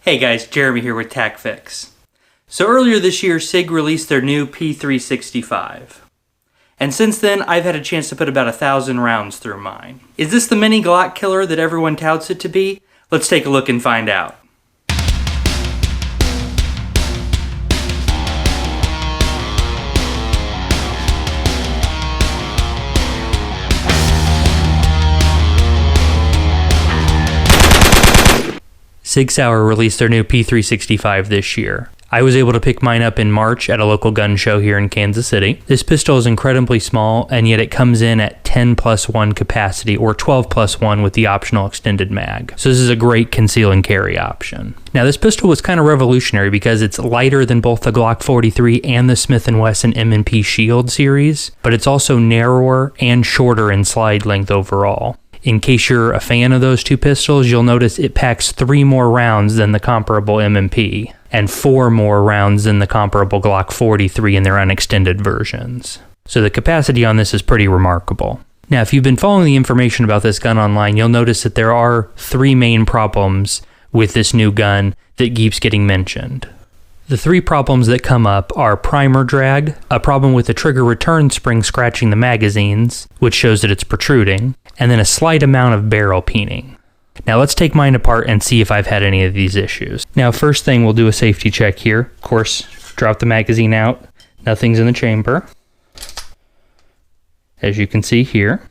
Hey guys, Jeremy here with TacFix. So earlier this year, Sig released their new P365. And since then, I've had a chance to put about 1,000 rounds through mine. Is this the mini Glock Killer that everyone touts it to be? Let's take a look and find out. Sig Sauer released their new P365 this year. I was able to pick mine up in March at a local gun show here in Kansas City. This pistol is incredibly small, and yet it comes in at 10+1 capacity, or 12+1 with the optional extended mag. So this is a great conceal and carry option. Now this pistol was kind of revolutionary because it's lighter than both the Glock 43 and the Smith & Wesson M&P Shield series, but it's also narrower and shorter in slide length overall. In case you're a fan of those two pistols, you'll notice it packs 3 more rounds than the comparable M&P, and 4 more rounds than the comparable Glock 43 in their unextended versions. So the capacity on this is pretty remarkable. Now, if you've been following the information about this gun online, you'll notice that there are 3 main problems with this new gun that keeps getting mentioned. The 3 problems that come up are primer drag, a problem with the trigger return spring scratching the magazines, which shows that it's protruding, and then a slight amount of barrel peening. Now let's take mine apart and see if I've had any of these issues. Now first thing, we'll do a safety check here. Of course, drop the magazine out. Nothing's in the chamber, as you can see here.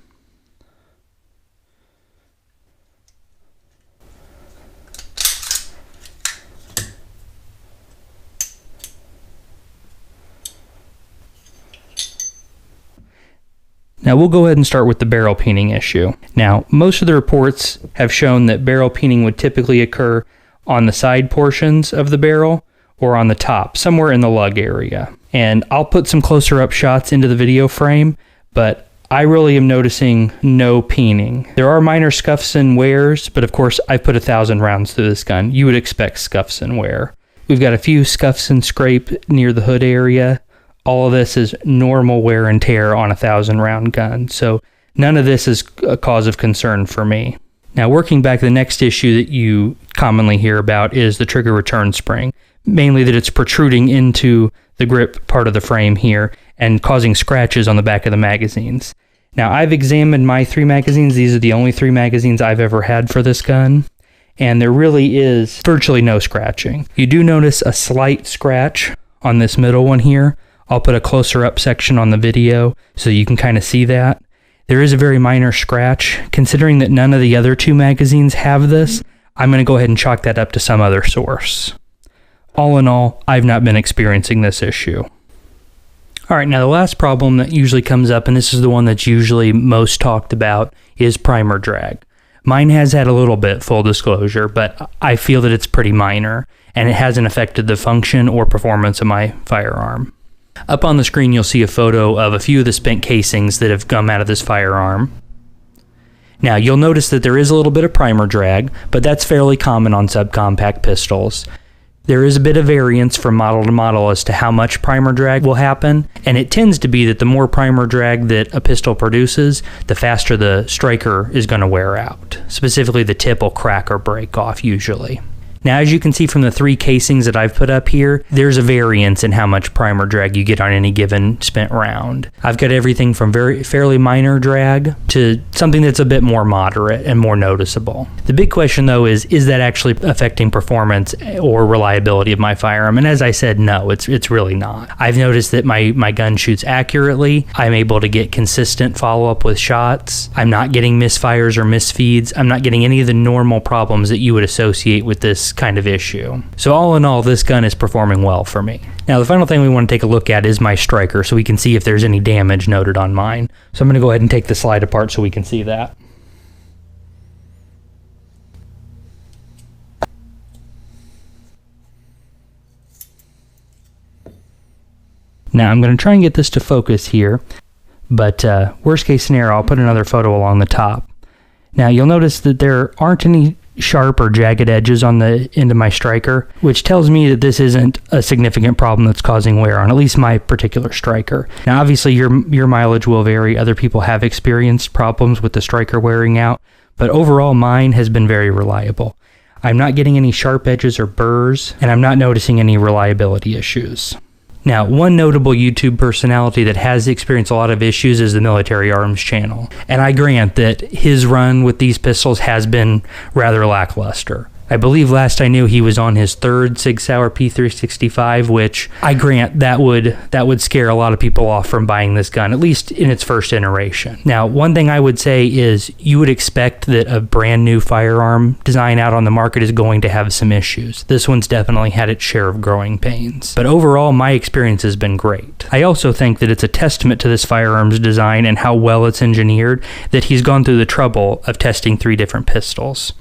Now we'll go ahead and start with the barrel peening issue. Now, most of the reports have shown that barrel peening would typically occur on the side portions of the barrel or on the top, somewhere in the lug area. And I'll put some closer up shots into the video frame, but I really am noticing no peening. There are minor scuffs and wears, but of course I've put 1,000 rounds through this gun. You would expect scuffs and wear. We've got a few scuffs and scrape near the hood area. All of this is normal wear and tear on a 1,000-round gun, so none of this is a cause of concern for me. Now, working back, the next issue that you commonly hear about is the trigger return spring, mainly that it's protruding into the grip part of the frame here and causing scratches on the back of the magazines. Now, I've examined my 3 magazines. These are the only 3 magazines I've ever had for this gun, and there really is virtually no scratching. You do notice a slight scratch on this middle one here. I'll put a closer up section on the video so you can kind of see that. There is a very minor scratch. Considering that none of the other 2 magazines have this, I'm going to go ahead and chalk that up to some other source. All in all, I've not been experiencing this issue. Alright, now the last problem that usually comes up, and this is the one that's usually most talked about, is primer drag. Mine has had a little bit, full disclosure, but I feel that it's pretty minor, and it hasn't affected the function or performance of my firearm. Up on the screen, you'll see a photo of a few of the spent casings that have come out of this firearm. Now, you'll notice that there is a little bit of primer drag, but that's fairly common on subcompact pistols. There is a bit of variance from model to model as to how much primer drag will happen, and it tends to be that the more primer drag that a pistol produces, the faster the striker is going to wear out. Specifically, the tip will crack or break off usually. Now, as you can see from the 3 casings that I've put up here, there's a variance in how much primer drag you get on any given spent round. I've got everything from fairly minor drag to something that's a bit more moderate and more noticeable. The big question though is that actually affecting performance or reliability of my firearm? And as I said, no, it's really not. I've noticed that my gun shoots accurately. I'm able to get consistent follow-up with shots. I'm not getting misfires or misfeeds. I'm not getting any of the normal problems that you would associate with this kind of issue. So all in all, this gun is performing well for me. Now the final thing we want to take a look at is my striker, so we can see if there's any damage noted on mine. So I'm going to go ahead and take the slide apart so we can see that. Now I'm going to try and get this to focus here, but worst case scenario, I'll put another photo along the top. Now you'll notice that there aren't any sharp or jagged edges on the end of my striker, which tells me that this isn't a significant problem that's causing wear on at least my particular striker. Now obviously your mileage will vary. Other people have experienced problems with the striker wearing out, but overall mine has been very reliable. I'm not getting any sharp edges or burrs, and I'm not noticing any reliability issues. Now, one notable YouTube personality that has experienced a lot of issues is the Military Arms channel, and I grant that his run with these pistols has been rather lackluster. I believe last I knew he was on his third Sig Sauer p365, which I grant that would scare a lot of people off from buying this gun, at least in its first iteration. Now, one thing I would say is you would expect that a brand new firearm design out on the market is going to have some issues. This one's definitely had its share of growing pains. But overall, my experience has been great. I also think that it's a testament to this firearm's design and how well it's engineered that he's gone through the trouble of testing 3 different pistols.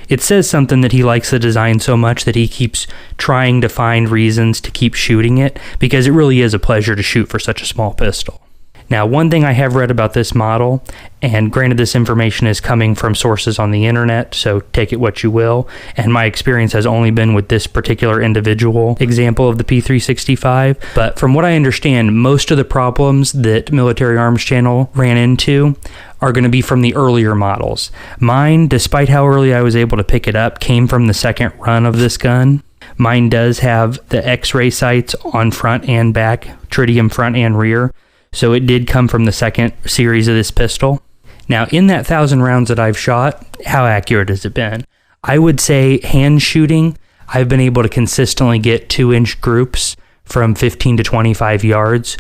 It says something that he likes the design so much that he keeps trying to find reasons to keep shooting it, because it really is a pleasure to shoot for such a small pistol. Now, one thing I have read about this model, and granted this information is coming from sources on the internet, so take it what you will, and my experience has only been with this particular individual example of the P365, but from what I understand, most of the problems that Military Arms Channel ran into are going to be from the earlier models. Mine, despite how early I was able to pick it up, came from the second run of this gun. Mine does have the X-ray sights on front and back, tritium front and rear, so it did come from the second series of this pistol. Now, in that 1,000 rounds that I've shot, how accurate has it been? I would say hand shooting, I've been able to consistently get 2-inch groups from 15 to 25 yards,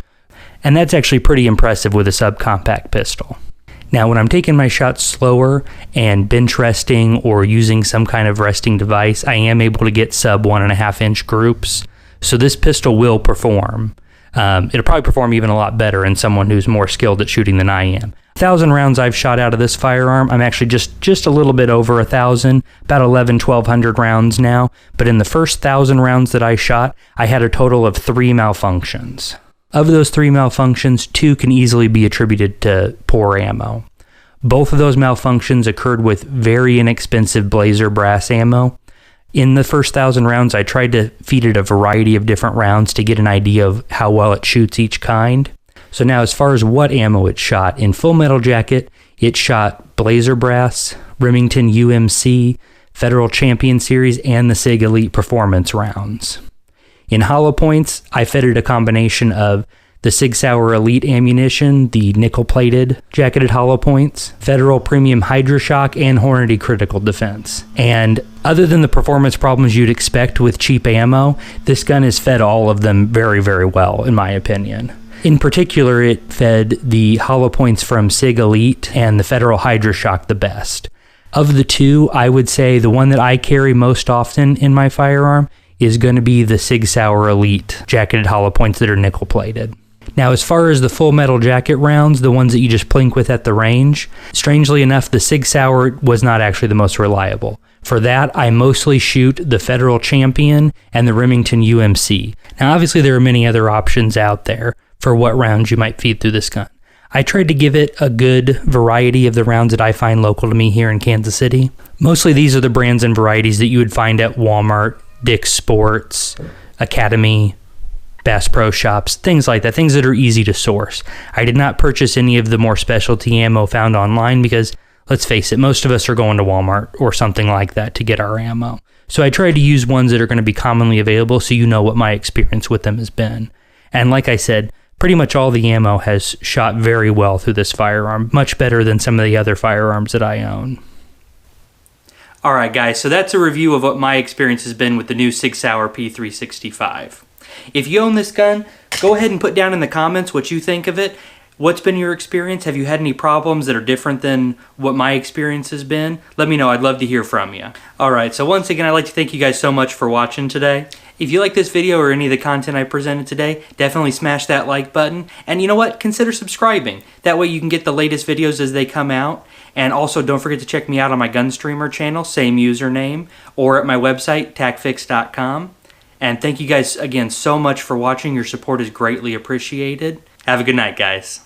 and that's actually pretty impressive with a subcompact pistol. Now, when I'm taking my shots slower and bench resting or using some kind of resting device, I am able to get sub 1.5-inch groups, so this pistol will perform. It'll probably perform even a lot better in someone who's more skilled at shooting than I am. 1,000 rounds I've shot out of this firearm. I'm actually just a little bit over 1,000, about 1,100 rounds now. But in the first 1,000 rounds that I shot, I had a total of 3 malfunctions. Of those 3 malfunctions, 2 can easily be attributed to poor ammo. Both of those malfunctions occurred with very inexpensive Blazer brass ammo. In the first 1,000 rounds, I tried to feed it a variety of different rounds to get an idea of how well it shoots each kind. So now, as far as what ammo it shot, in Full Metal Jacket, it shot Blazer brass, Remington UMC, Federal Champion Series, and the Sig Elite Performance rounds. In hollow points, I fed it a combination of the Sig Sauer Elite ammunition, the nickel-plated jacketed hollow points, Federal Premium Hydra-Shock, and Hornady Critical Defense. And other than the performance problems you'd expect with cheap ammo, this gun has fed all of them very, very well, in my opinion. In particular, it fed the hollow points from Sig Elite and the Federal Hydra-Shock the best. Of the 2, I would say the one that I carry most often in my firearm is going to be the Sig Sauer Elite jacketed hollow points that are nickel-plated. Now, as far as the Full Metal Jacket rounds, the ones that you just plink with at the range, strangely enough, the Sig Sauer was not actually the most reliable. For that, I mostly shoot the Federal Champion and the Remington UMC. Now, obviously, there are many other options out there for what rounds you might feed through this gun. I tried to give it a good variety of the rounds that I find local to me here in Kansas City. Mostly these are the brands and varieties that you would find at Walmart, Dick's Sports, Academy, Bass Pro Shops, things like that, things that are easy to source. I did not purchase any of the more specialty ammo found online because, let's face it, most of us are going to Walmart or something like that to get our ammo. So I tried to use ones that are going to be commonly available so you know what my experience with them has been. And like I said, pretty much all the ammo has shot very well through this firearm, much better than some of the other firearms that I own. Alright guys, so that's a review of what my experience has been with the new Sig Sauer p365. If you own this gun, go ahead and put down in the comments what you think of it. What's been your experience? Have you had any problems that are different than what my experience has been? Let me know. I'd love to hear from you. Alright, so once again, I'd like to thank you guys so much for watching today. If you like this video or any of the content I presented today, definitely smash that like button. And you know what? Consider subscribing. That way you can get the latest videos as they come out. And also don't forget to check me out on my Gunstreamer channel, same username, or at my website, tacfix.com. And thank you guys again so much for watching. Your support is greatly appreciated. Have a good night, guys.